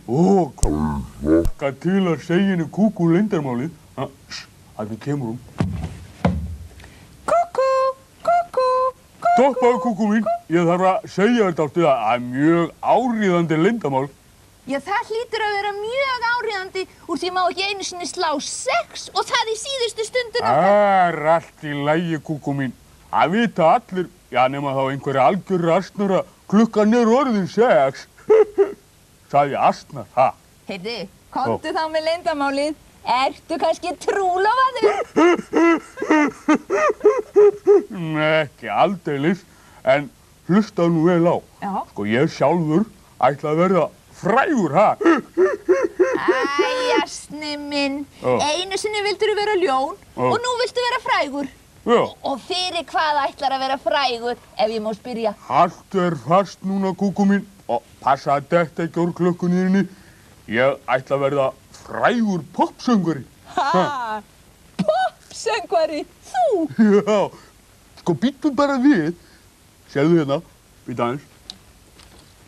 Ó, hvað til að segja henni Kúkú leyndarmálið. Þarna kemur hún. Kúkú, kúkú, kúkú. Stoppaðu, Kúkú mín. Ég þarf að segja þér dálítið að það er mjög áríðandi leyndarmál. Já, það hlýtur að vera mjög áríðandi úr því má ekki einu sinni slá 6 og það í síðustu stundina. Það er allt í lagi, Kúkú mín. Það vita allir, já nema þá einhverja algjörri asnar að klukkan er orðin 6. Sagði asnar, ha? Heyrðu, komdu þá með leyndarmálið. Ertu kannski trúlofaður? Nei, ekki aldeilis, en hlusta nú vel á. Já. Sko, ég sjálfur ætla að verða frægur, ha? Æ, asni minn. Já. Einu sinni vildur vera ljón og nú viltu vera frægur. Já. Og fyrir hvað ætlar að vera frægur, ef ég má spyrja? Allt er fast núna, Kúkú mín, og passa að detta ekki úr klukkunni þinni. Ég ætla að verða frægur popsöngvari. Ha? Popsöngvari? Þú? Já, sko býttu bara við. Sérðu hérna, býta aðeins.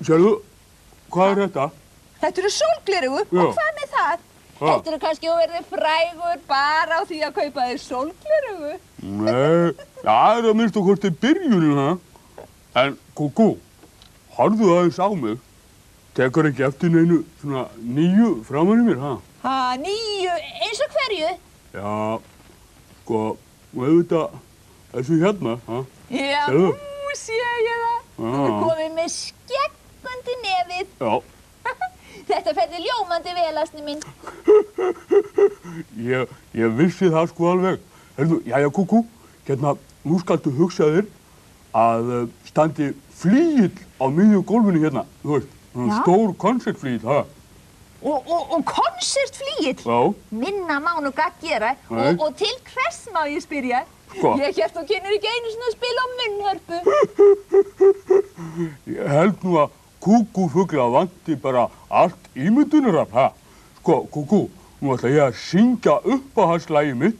Sérðu, hvað er þetta? Þetta eru sólglerugu Já. og hvað með það? Þetta eru kannski að verði frægur bara á því að kaupa þér sólglerugu. Nei, það er að minnsta hvort byrjunin, ha? En Kúkú, horfðu aðeins á mig. Tekur ekki eftir neinu svona nýju framan í mér, ha? Ha, nýju, eins og hverju? Já, sko, auðvitað þessu hérna, ha? Já, Sérðu? nú sé ég það. Þú er komið með skegg undir nefið. Já, Þetta ferði ljómandi vel, asni minn. ég vissi það sko alveg. Heyrðu, jæja Kúkú, hérna, nú skaltu hugsa þér að standi flygill á miðju gólfinu hérna, þú veist, stór konsertflygill, ha? Og konsertflygill? Já. Minna má nú gagg gera. Nei. Og til hvers má ég spyrja? Sko? Ég hélt þú kynir ekki einu sinni að spila á munnhörpu. Ég held nú að Kúkúfugla vanti bara allt ímyndunarafl, ha? Sko, Kúkú, nú ætla ég að syngja uppáhaldslagið mitt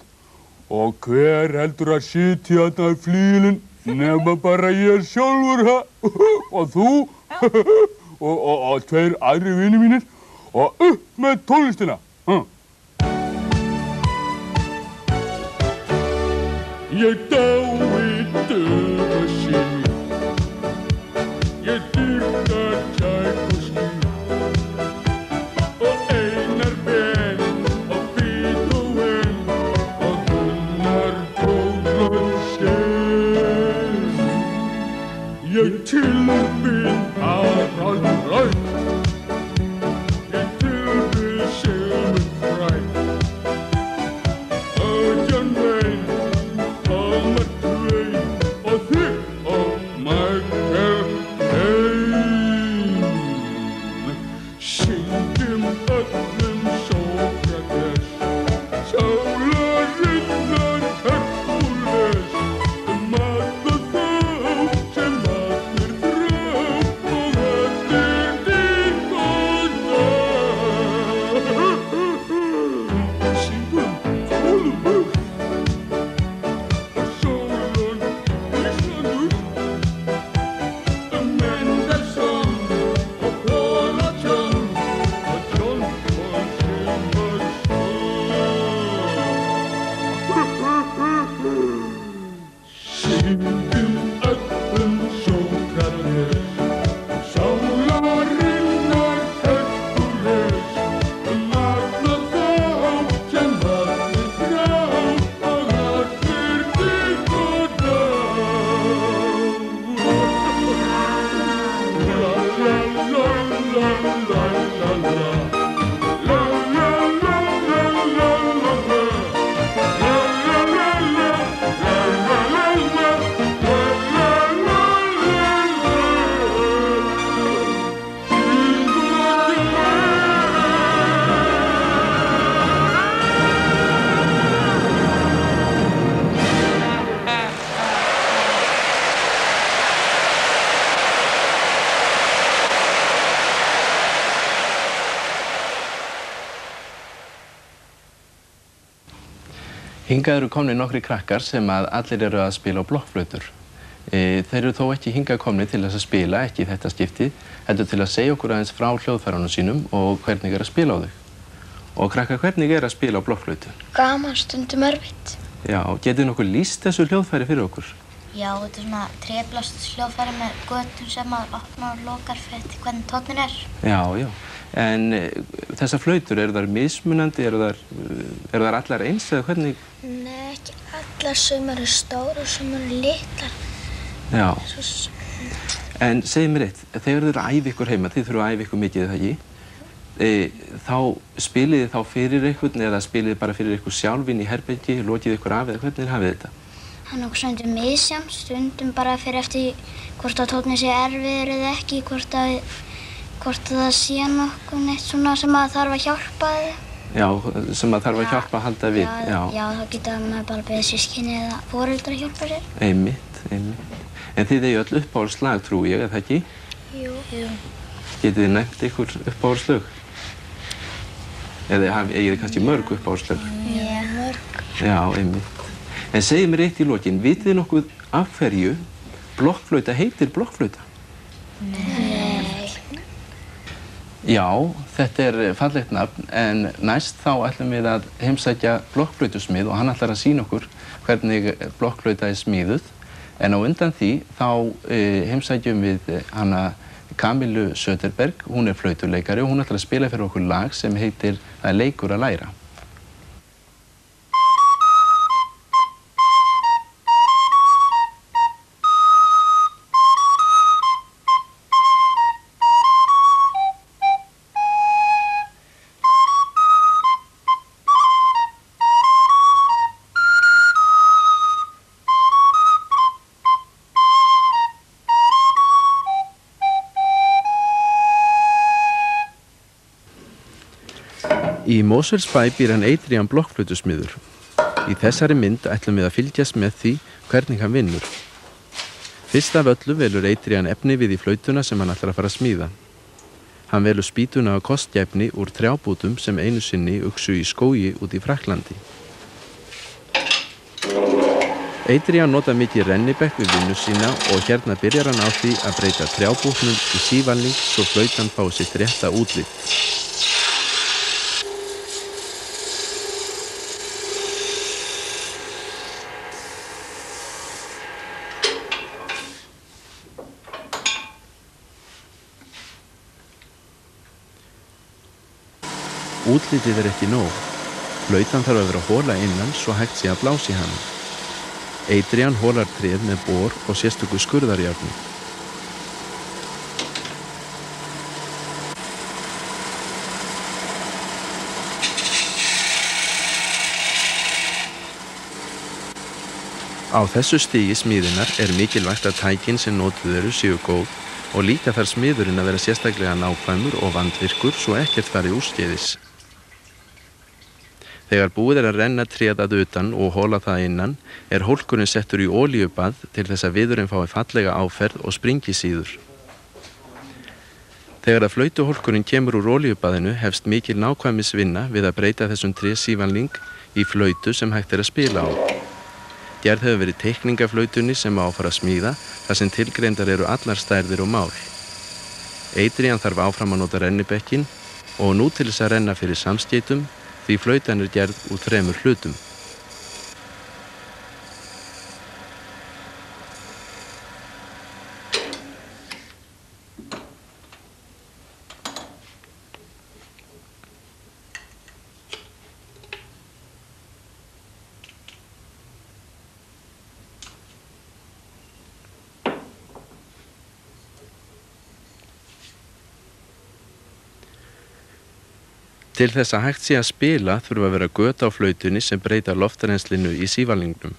og hver heldur að sitja þarna í flygilinn nema bara ég sjálfur, ha? Og þú og tveir aðri vinir mínir og upp með tónlistina, ha? Ég dái Debussy, ég dyrka Tchaikovsky og Einar Ben og Beethoven og Gunnar Thorlacius. Ég tilbið Harald Reich, ég tilbið Sigmund Freud, John Wayne, Palmer Twain og þig og Michael Caine. Syngjum öllum Sókrates, sálarinnar Herkules, alla þá sem allir þrá og allir dýrk og ná. Syngjum Kólumbus og Sólon Íslandur, Mendelssohn og Polaton og John Paul Silverstein. Syngjum öllum Sókrates, sálarinnar Herkules, alla þá sem allir þrá og allir dýrk og ná. La la la la la la la. La la la la la la la. La la la la. La la la la. La la la Hingað eru komnir nokkri krakkar sem að allir eru að spila á blokkflautur. Þeir eru þó ekki hingað komnir til þess að spila, ekki í þetta skipti, heldur til að segja okkur aðeins frá hljóðfærunum sínum og hvernig að spila á þau. Og krakkar, hvernig að spila á blokkflautu? Gaman, stundum erfitt. Já, getið nokkuð lýst þessu hljóðfæri fyrir okkur? Já, þetta svona tréblástur hljóðfæri með götum sem opnar og lokar fyrir eftir hvernig tónninn Já. En þessar flautur, eru þær mismunandi, eru þær allar eins eða hvernig? Nei, ekki allar, sem eru stórar og sem eru litlar. Já. En segið mér eitt, þegar þið eru að æfa ykkur heima, þið þurfum að æfa ykkur mikið eða ekki, þá spilið þið þá fyrir einhvern eða spilið þið bara fyrir ykkur sjálfinn í herbergi, lokið ykkur af eða hvernig hafið þetta? Það er stundum misjafnt, stundum bara fyrir eftir hvort að tónninn sé erfiður eða ekki, hvort það sé nokkuð neitt svona sem að þarf að hjálpa þið. Já, sem að þarf að hjálpa að halda við. Já, þá geta maður bara beðið systkini eða foreldrar að hjálpa sér. Einmitt. En þið eigið öll uppáhaldslag, trúi ég, eða ekki? Jú. Getið þið nefnt ykkur uppáhaldslög? Eða eigið þið kannski mörg uppáhaldslög? Já, mörg. Já, einmitt. En segið mér eitt í lokin, vitið þið nokkuð af hverju blokkflauta heitir blokkflauta? Nei. Já, þetta er fallegt nafn, en næst þá ætlum við að heimsækja blokkflautusmið og hann ætlar að sýna okkur hvernig blokkflauta er smíðuð. En á undan því þá heimsækjum við hana Kamilu Söderberg, hún er flautuleikari og hún ætlar að spila fyrir okkur lag sem heitir Það er leikur að læra. Í Mosfellsbæ býr hann Adrian blokkflautusmiður. Í þessari mynd ætlum við að fylgjast með því hvernig hann vinnur. Fyrst af öllu velur Adrian efni við í flautuna sem hann ætlar að fara að smíða. Hann velur spýtuna á kostgæfni úr trjábútum sem einu sinni uxu í skógi út í Frakklandi. Adrian notar mikið rennibekk við vinnu sína og hérna byrjar hann á því að breyta trjábútnum í sívalning svo flautan fái sitt rétta útlit. Útlitið er ekki nóg. Flautan þarf að vera hola innan svo hægt sé að blása í hana. Adrian holar tréð með bor og sérstöku skurðarjárni. Á þessu stigi smíðinnar er mikilvægt að tækin sem notuð eru séu góð og líka þarf smiðurinn að vera sérstaklega nákvæmur og vandvirkur svo ekkert fari úrskeiðis. Þegar búið er að renna tréð að utan og hola það innan, er hólkurinn settur í olíubað til þess að viðurinn fái fallega áferð og springi síður. Þegar að flautuhólkurinn kemur úr olíubaðinu hefst mikil nákvæmnisvinna við að breyta þessum trésívanling í flautu sem hægt er að spila á. Gerð hefur verið teikning af flautunni sem á að fara að smíða, þar sem tilgreindar eru allar stærðir og mál. Adrian þarf áfram að nota rennibekkin og nú til þess að renna fyrir samskeytum, því flautan er gerð úr 3 hlutum. Til þess að hægt sé að spila þurfa að vera göt á flautunni sem breyta loftrennslinu í sívalningnum.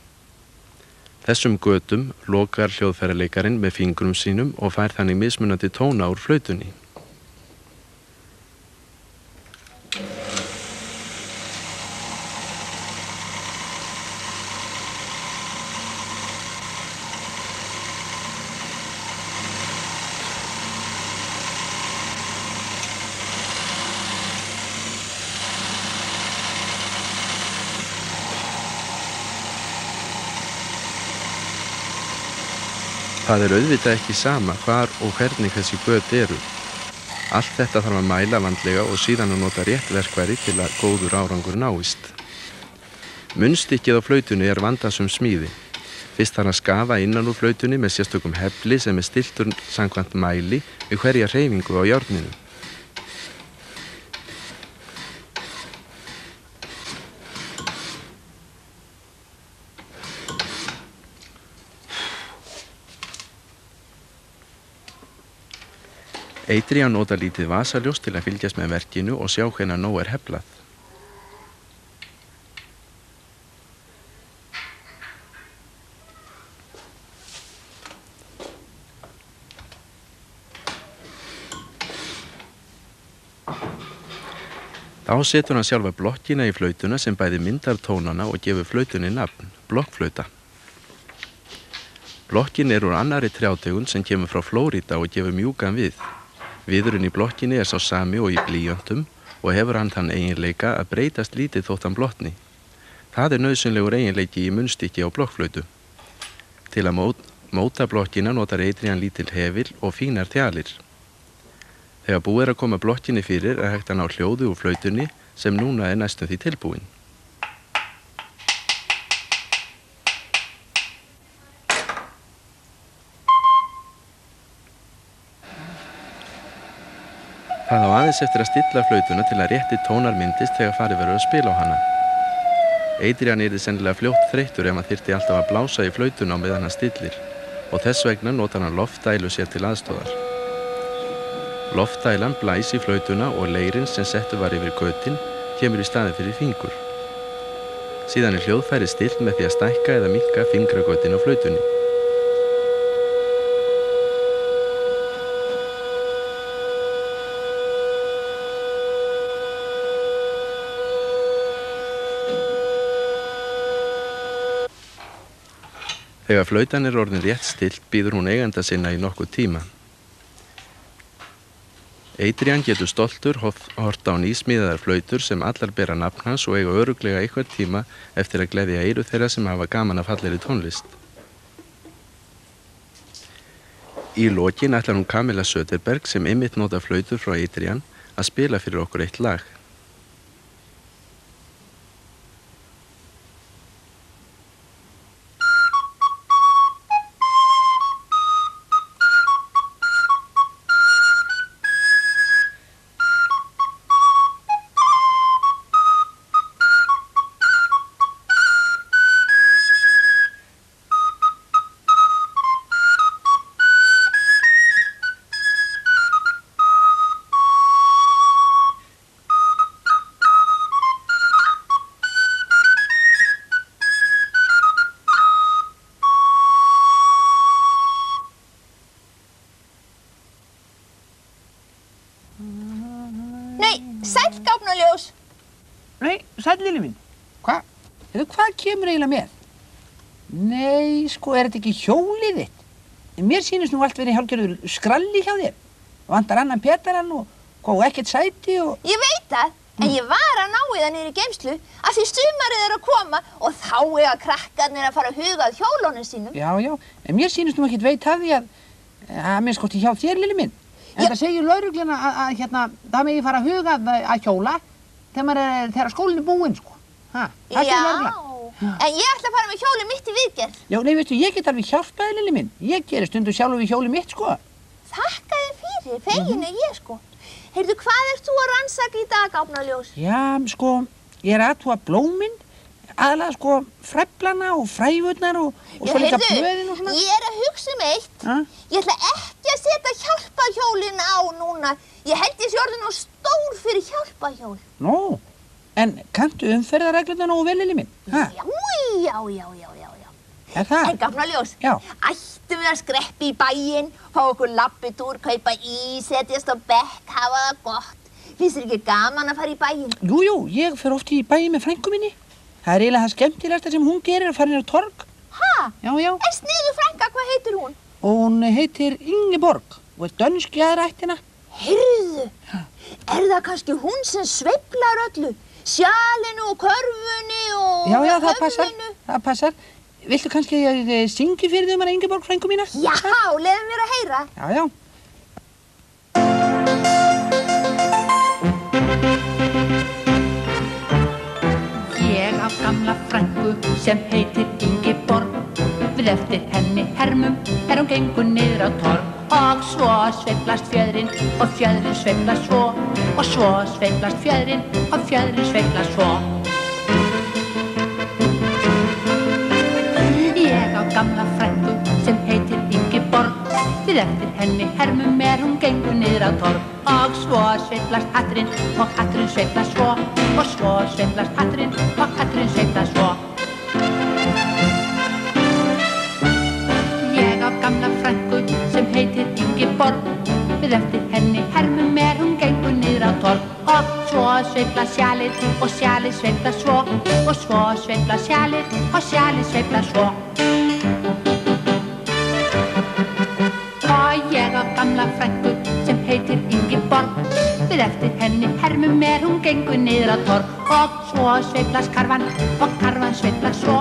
Þessum götum lokar hljóðfæraleikarin með fingrum sínum og fær þannig mismunandi tóna úr flautunni. Það auðvitað ekki sama hvar og hvernig þessi göt eru. Allt þetta þarf að mæla vandlega og síðan að nota rétt verkfæri til að góður árangur náist. Munnstykkið á flautunni vandasöm smíði. Fyrst þarf að skafa innan úr flautunni með sérstökum hefli sem stilltur samkvæmt mæli við hverja hreyfingu á járninu. Adrian nota lítið vasaljós til að fylgjast með verkinu og sjá hvenær nóg heflað. Þá setur hann sjálfa blokkina í flautuna sem bæði myndar tónana og gefur flautunni nafn, blokkflauta. Blokkin úr annarri trjátegund sem kemur frá Flórída og gefur mjúkan við. Viðurinn í blokkinni sá sami og í blýöntum og hefur hann þann eiginleika að breytast lítið þótt hann blotni. Það nauðsynlegur eiginleiki í munnstykki á blokkflautu. Til að móta blokkina notar Adrian lítil hefil og fínar þjalir. Þegar búið að koma blokkinni fyrir hægt að ná hljóðu úr flautunni sem núna næstum því tilbúin. Það á aðeins eftir að stilla flautuna til að rétti tónar myndist þegar farið verður að spila á hana. Adrian yrði sennilega fljótt þreyttur ef hann þyrfti alltaf að blása í flautuna á meðan hann stillir og þess vegna notar hann loftdælu sér til aðstoðar. Loftdælan blæs í flautuna og leirinn sem settur var yfir götin kemur í staðinn fyrir fingur. Síðan hljóðfæri stillt með því að stækka eða minnka fingragötin á flautunni. Þegar flautan orðin rétt stillt býður hún eiganda sinna í nokkuð tíma. Adrian getur stoltur hort á nýsmíðaðar flautur sem allar bera nafn hans og eiga örugglega einhvern tíma eftir að gleðja eyru þeirra sem hafa gaman af fallegri tónlist. Í lokin ætlar hún Camilla Söderberg sem einmitt nota flautur frá Adrian að spila fyrir okkur eitt lag. Sæll gáfnaljós. Nei, sæll Lilli mín. Hvað kemur eiginlega með? Nei, sko, þetta ekki hjólið þitt? Mér sýnist nú allt verið hálfgerður skralli hjá þér. Vantar annan petarann og ekkert sæti og... Ég veit það, en ég var að ná í það niður í geymslu að því sumarið að koma og þá eiga krakkarnir að fara að huga að hjólunum sínum. Já, en mér sýnist nú ekkert veit af því að mér skorti hjá þér, Lilli mín. En það segir lögregluna að það megi fara að huga að hjóla þegar skólinn er búinn, sko. Það segir lögreglan. En ég ætla að fara með hjólið mitt í viðgerð. Já, nei, veistu, ég get alveg hjálpaði, Lilli minn. Ég gerir stundum sjálfur við hjólið mitt, sko. Þakka þér fyrir, fegin er ég, sko. Heyrðu, hvað ert þú að rannsaka í dag, gáfnaljós? Já, sko, ég er að athuga blómin, aðalega, sko, freflana og frævurnar og svo líka blöðin og svona. Ég er að hugsa eitt. Ég ætla ekki að setja hjálpahjólin á núna. Ég held ég sé orðin of stór fyrir hjálpahjól. Nú, en kanntu umferðarreglurnar nógu vel, Lilli minn? Já. Er það? En gáfnaljós, Já. ættum við að skreppi í bæinn, fá okkur labbitúr, kaupa ís, setjast á bekk, hafa það gott. Finnst þér ekki gaman að fara í bæinn? Jú, ég fer oft í bæinn með frænku minni. Það er eiginlega það skemmtilegasta sem hún gerir að fara inn á torg. Ha? Já. En sniðu frænka, hvað heitir hún? Hún heitir Ingeborg og er dönsk í aðra ættina. Heyrðu, er það kannski hún sem sveiflar öllu? Sjalinu og körfunni og Já, höfðinu? það passar. viltu kannski að ég syngi fyrir þau Ingeborg, frænku mína? Já, lefðu mér að heyra. Já. Ég á gamla frænku sem heitir Ingeborg. Við eftir henni hermum hún gengur niður á torg. Og svo sveiflast fjöðrin og fjöðrin sveiflast svo. Og svo sveiflast fjöðrin og fjöðrin sveiflast svo. Ég á gamla frænku sem heitir Ingeborg. Við eftir henni hermum hún gengur niður á torg. Og svo sveiflast hatturinn og hatturinn sveiflast svo. Og svo sveiflast hatturinn og hatturinn sveiflast svo. Ég á gamla frænku sem heitir Ingeborg. Við eftir henni hermum hún gengur niður á torg. Og svo sveiflast sjalið og sjalið sveiflast svo. Og svo sveiflast sjalið og sjalið sveiflast svo. Og ég á gamla frænku sem heitir Ingeborg. Við eftir henni hermum hún gengur niður á torg. Og svo sveiflast karfan og karfan sveiflast svo.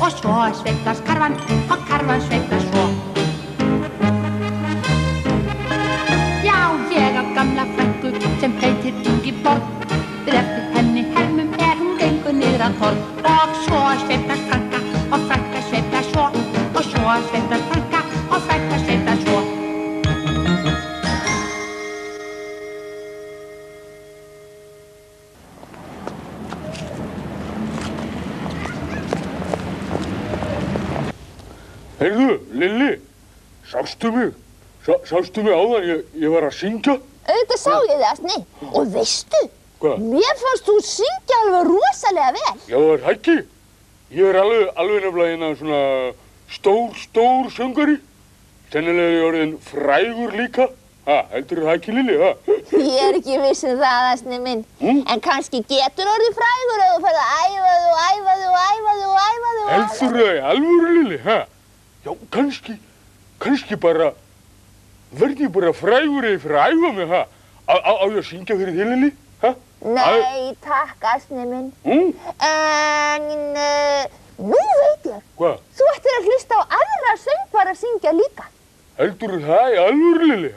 Og svo sveiflast karfan og karfan sveiflast svo. Já, ég á gamla frænku sem heitir Ingeborg. Við eftir henni hermum hún gengur niður á torg. Og svo sveiflast frænka og frænka sveiflast svo. Og svo sveiflast frænka og frænka sveiflast svo. Heyrðu, Lilli, sástu mig áðan, ég var að syngja? Auðvitað sá ég þig, Asni. Og veistu, Hvað? mér fannst þú syngja alveg rosalega vel. Já, það er ekki. Ég er alveg nefnilega svona stór söngari. Sennilega er ég orðinn frægur líka. Heldur það ekki, Lilli, Ég er ekki viss það, Asni minn. En kannski getur orðið frægur ef þú ferð að æfa þig. Heldur það í alvöru, Lilli, Já, kannski bara, verð ég bara frægur eða fyrir að æfa mig, Á ég að syngja fyrir þig, Lilli, Nei, takk, Asni minn. En nú veit ég. Hvað? Þú ættir að hlusta á aðra söngvara að syngja líka. Heldur það í alvöru, Lilli,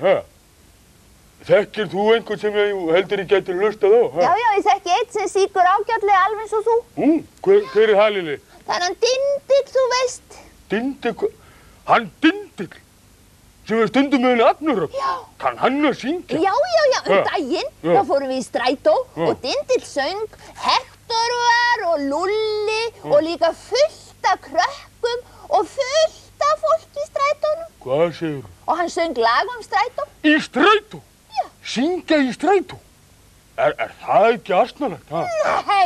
Þekkir þú einhvern sem ég heldur ég gæti hlustað á, Já, ég þekki eitt sem syngur ágætlega alveg eins og þú. Hver er það, Lilli? Það er hann Dindill, þú veist. Dindill, hann Dindill, sem stundum með henni Agnarök. Já. Kann hann að syngja? Já, daginn, þá fórum við í strætó og Dindill söng, Hektor var og Lulli og líka fullt af krökkum og fullt af fólki í strætónum. Hvað segir þú? Og hann söng lag strætó. Í strætó? Já. Syngja í strætó? Er það ekki asnalegt, Nei,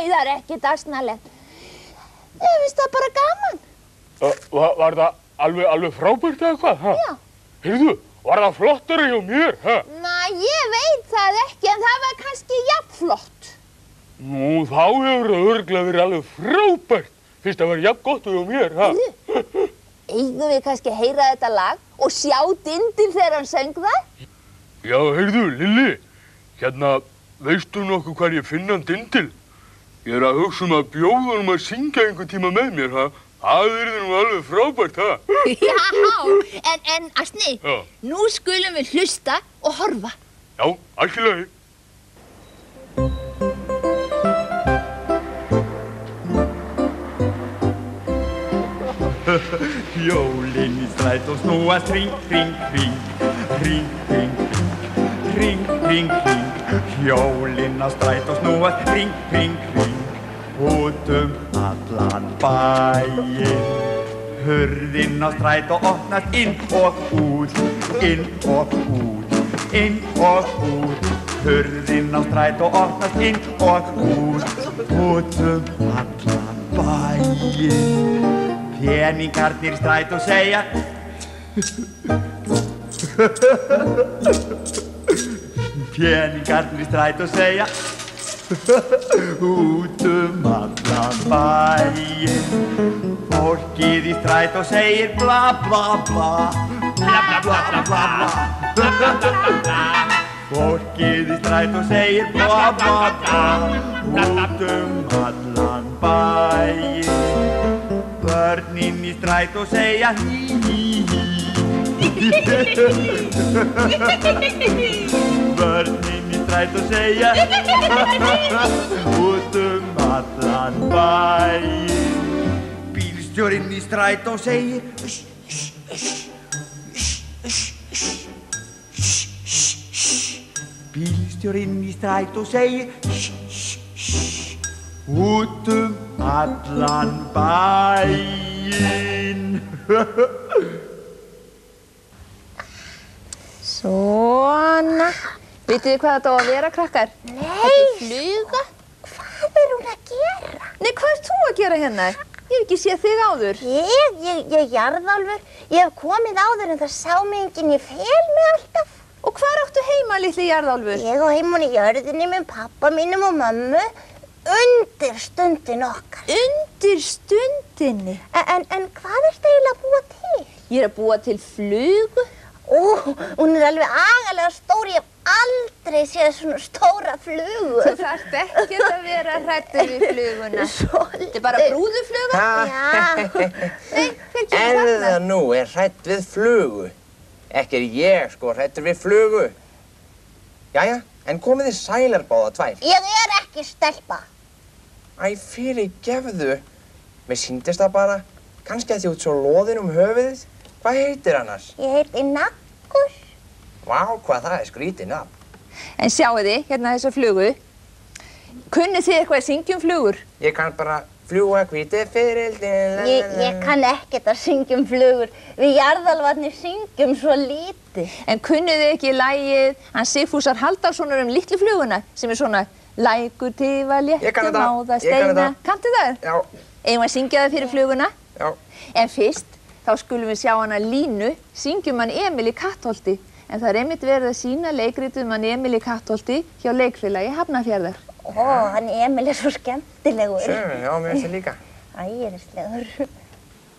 það er ekkert asnalegt. Ég finnst það bara gaman. Var það alveg frábært eða hvað, Já. Heyrðu, var það flottara hjá mér, Ég veit það ekki, en það var kannski jafnflott. Nú, þá hefur það örugglega verið alveg frábært, fyrst það var jafn gott hjá mér, Eigum við kannski að heyra þetta lag og sjá Dindill þegar hann söng það? Já, heyrðu, Lilli, veistu nokkuð hvar ég finn hann Dindill? Ég er að hugsa að bjóða honum að syngja einhvern tíma með mér, Það yrði nú alveg frábært, Já, en Asni, Já. nú skulum við hlusta og horfa. Já, allt í lagi. Hjólin í strætó snúast hring, hring, hring, hring, hring, hring, hring, hring. Hjólin á strætó snúast hring, hring, hring, út allan bæinn. Hurðin á strætó opnast inn og út, inn og út, inn og út. Hurðin á strætó opnast inn og út allan bæinn. Peningarnir í strætó segja Peningarnir í strætó segja út allan bæinn. Fólkið í strætó segir bla bla bla, bla bla bla bla bla, bla bla bla bla. Fólkið í strætó segir bla bla bla, út allan bæinn. Börnin í strætó segja hí hí hí. Börnin í strætó segja út allan bæinn. Bílstjórinn í strætó segir Bílstjórinn í strætó segir út allan bæinn. Svona. Vitið þið hvað þetta á að vera, krakkar? Nei. Þetta er fluga. Hvað er hún að gera? Nei, hvað ert þú að gera hérna? Ég hef ekki séð þig áður. Ég jarðálfur. Ég hef komið áður en það sá mig enginn. Ég fel mig alltaf. Og hvar áttu heima, litli jarðálfur? Ég á heimun í jörðinni með pappa mínum og mömmu undir stundin okkar. Undir stundinni? En hvað ertu eiginlega að búa til? Ég er að búa til flugu. Ó, hún er alveg agalega stór. Ég hef aldrei séð svona stóra flugu. Þú þarft ekki að vera hræddur við fluguna. Svolítið. Þetta er bara brúðufluga. Já. Nei, hver kemur þarna? Erða nú er hrædd við flugu. Ekki er ég sko hræddur við flugu. Jæja, en komið þið sælar báða tvær. Ég er ekki stelpa. Æ, fyrirgefðu. Mér sýndist það bara. Kannski að þið út svo loðin höfuðið. Hvað heitir annars? Ég heiti Naggur. Vá, hvað það er skrítið nafn. En sjáu þið, hérna þessa flugu. Kunnið þið eitthvað að syngja flugur? Ég kann bara fljúga hvíti firildin. Ég kann ekkert að syngja flugur. Við jarðálfarnir syngjum svo lítið. En kunnið þið ekki lagið hans Sigfúsar Halldórssonar litlu fluguna sem er svona lækur tifa léttu máða steina. Kanntu það? Já. Eigum að syngja það fyrir fluguna? Já. En fyrst þá skulum við sjá hana Línu syngjum hann Emil í Kattholti. En það er einmitt verið að sýna leikritið hann Emil í Kattholti hjá Leikfélagi Hafnarfjarðar. Ó, hann Emil er svo skemmtilegur. Já, mér finnst það líka. Æðislegur.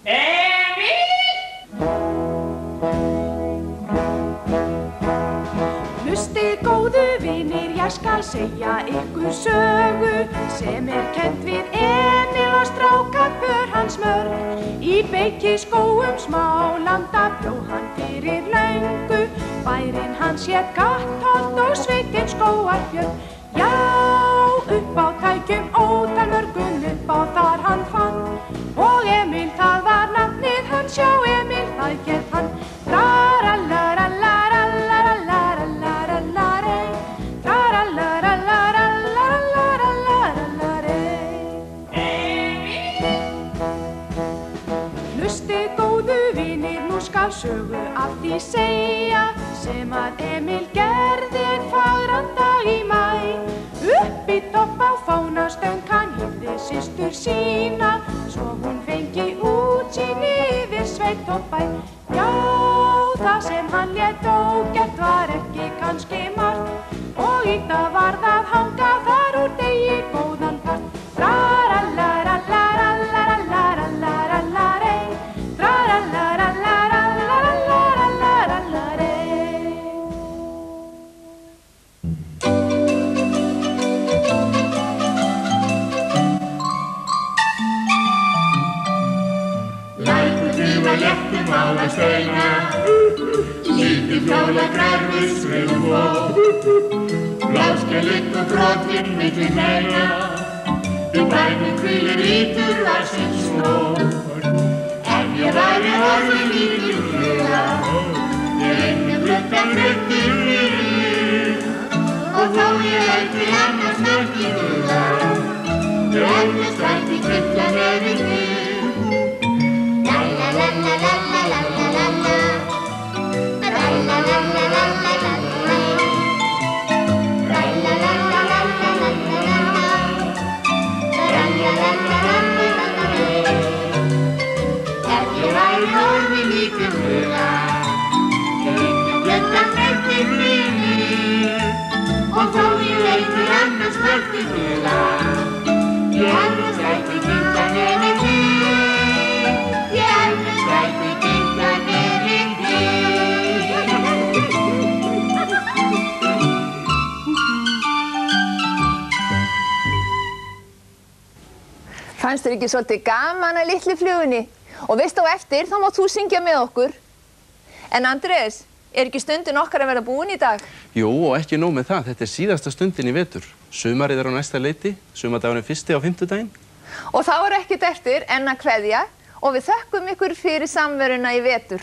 Emil! Hlustið góðu vinir, ég skal segja ykkur sögu sem er kennd við Emil og strákapör hans mörg. Í Beikiskógum smálanda bjó hann fyrir löngu. Bærinn hans hét Kattholt og sveitin Skógarfjörð. Já, upp á tækjum ótal mörgum upp á þar hann fann. Og Emil það var nafnið hans, já Emil það hét hann. Traralalaralalaralalaralalarei, traralalaralalaralalarei. Emil! Hlustið góðu vinir, nú skal sögu af því segja sem að Emil gerði einn fagran dag í maí. Uppi topp á fánastöng hann hýrði systur sína svo hún fengi útsýn yfir sveit og bæ. Já, það sem hann lét ógert var ekki kannski margt og í dag varð að hanga þar úr degi góðan part. Traralalaralalaralalarei, traralalaralalaralalarei. Léttum mála steina, lítið hjóla grærfus svegum fór. Bláskellitt og brotin milli hreina, í bænum hvílir ítur varsins snór. Ef ég væri horfin lítil fluga, ég einnig gluggan tryggur fyrir. Og þó ég ætti annars ekki huga, ég ennast ætti trygga nefið þig. Og þó ég veitir annars hverti huga, ég annars ætti kynna nefið þig. Ég annars ætti kynna nefið þig. Fannst þér ekki svolítið gaman að litlu flugunni? Og veist á eftir, þá mátt þú syngja með okkur. En Andrés, ekki stundin okkar að vera búin í dag? Jú, og ekki nóg með það. Þetta síðasta stundin í vetur. Sumarið á næsta leyti, sumardagurinn 1. á 5. Og þá ekkert eftir en að kveðja og við þökkum ykkur fyrir samveruna í vetur.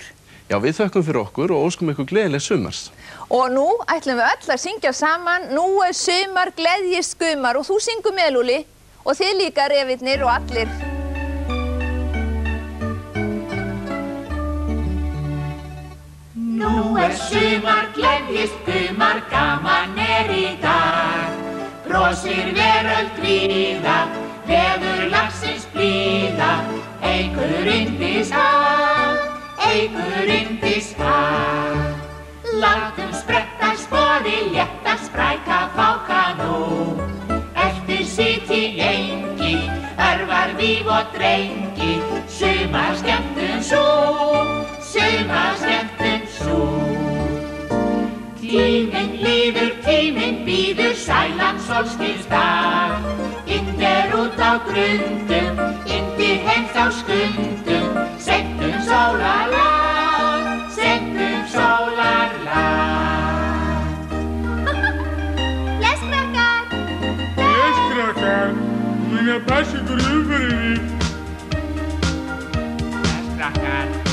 Já, við þökkum fyrir okkur og óskum ykkur gleðileg sumars. Og nú ætlum við öll að syngja saman Nú sumar gleðjist skumar og þú syngur með, Lúli, og þið líka refirnir og allir. Nú sumar gleðjist skumar, gaman í dag. Brosir veröld víða, veður lagsins blíða, eikur yndis haf, eikur yndis haf. Látum spretta spoði, létta spræka fáka nú. Eftir sitji engi, örvar víf og drengi, sumar skemmtun sú, sumar skemmtun sú. Tíminn líður, tíminn bíður, sælan sólskinsdag. Inn út á grundum, indi heim þá skundum, sentum sólarlag, sentum sólarlag. Bless, krakkar! Bless, krakkar! Muni að passa ykkur umferðinni. Bless, krakkar!